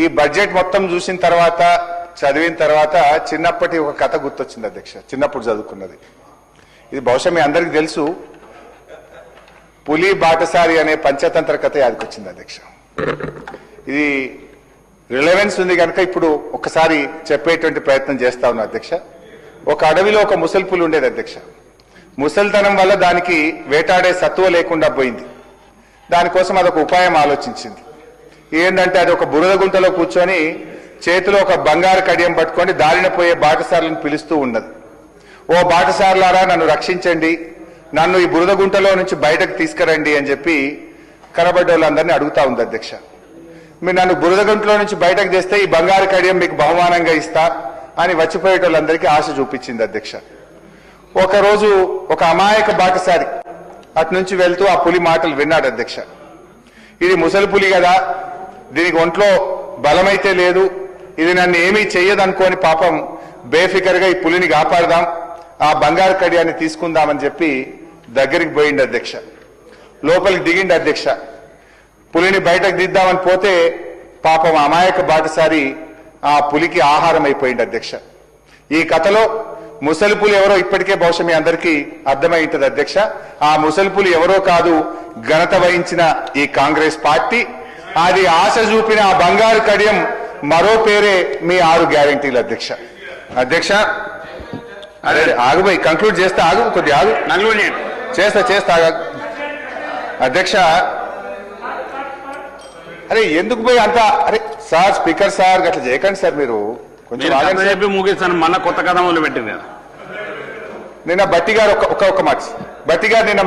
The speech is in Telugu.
ఈ బడ్జెట్ మొత్తం చూసిన తర్వాత చదివిన తర్వాత చిన్నప్పటి ఒక కథ గుర్తొచ్చింది అధ్యక్ష. చిన్నప్పుడు చదువుకున్నది. ఇది బహుశా మీ అందరికీ తెలుసు. పులి బాటసారి అనే పంచతంత్ర కథ యాదకొచ్చింది అధ్యక్ష. ఇది రిలవెన్స్ ఉంది కనుక ఇప్పుడు ఒకసారి చెప్పేటువంటి ప్రయత్నం చేస్తా ఉన్నా అధ్యక్ష. ఒక అడవిలో ఒక ముసలి పులి ఉండేది అధ్యక్ష. ముసలితనం వల్ల దానికి వేటాడే సత్తువ లేకుండా పోయింది. దానికోసం అదొక ఉపాయం ఆలోచించింది. ఏంటంటే అది ఒక బురద గుంటలో కూర్చొని చేతిలో ఒక బంగారు కడియం పట్టుకొని దారిన పోయే బాటసారులను పిలుస్తూ ఉన్నది. ఓ బాటసారులారా, నన్ను రక్షించండి, నన్ను ఈ బురద గుంటలో నుంచి బయటకు తీసుకురండి అని చెప్పి కనబడ్డోళ్ళందరినీ అడుగుతా ఉంది అధ్యక్ష. మీరు నన్ను బురద గుంటలో నుంచి బయటకు తెస్తే ఈ బంగారు కడియం మీకు బహుమానంగా ఇస్తా అని వచ్చిపోయేటోళ్ళందరికీ ఆశ చూపించింది అధ్యక్ష. ఒకరోజు ఒక అమాయక బాటసారి అటు నుంచి వెళ్తూ ఆ పులి మాటలు విన్నాడు అధ్యక్ష. ఇది ముసలి పులి కదా, దీనికి ఒంట్లో బలమైతే లేదు, ఇది నన్ను ఏమీ చెయ్యదనుకోని పాపం బేఫికర్గా ఈ పులిని కాపాడదాం, ఆ బంగారు కడియాన్ని తీసుకుందామని చెప్పి దగ్గరికి పోయిండు అధ్యక్ష. లోపలికి దిగిండు అధ్యక్ష. పులిని బయటకు దిద్దామని పోతే పాపం అమాయక బాటసారి ఆ పులికి ఆహారం అయిపోయింది అధ్యక్ష. ఈ కథలో ముసలి పులి ఎవరో ఇప్పటికే బహుశా మీ అందరికీ అర్థమై ఉంటుంది అధ్యక్ష. ఆ ముసలి పులి ఎవరో కాదు, ఘనత వహించిన ఈ కాంగ్రెస్ పార్టీ. అది ఆశ చూపిన ఆ బంగారు కడియం మరో పేరే మీ 6 గ్యారెంటీలు అధ్యక్ష. అధ్యక్ష అదే ఆగుపోయి కంక్లూడ్ చేస్తే ఆగు, కొద్దిగా ఆగు, చేస్తా అధ్యక్ష. అరే ఎందుకు పోయి అంత, అరే సార్ స్పీకర్ సార్ అట్లా చేయకండి సార్, మీరు కొంచెం ముగిస్తాను. మళ్ళా కొత్త కథ మొదలు పెట్టింది. నిన్న బట్టి గారు ఒక్క మాట, బట్టి గారు నిన్న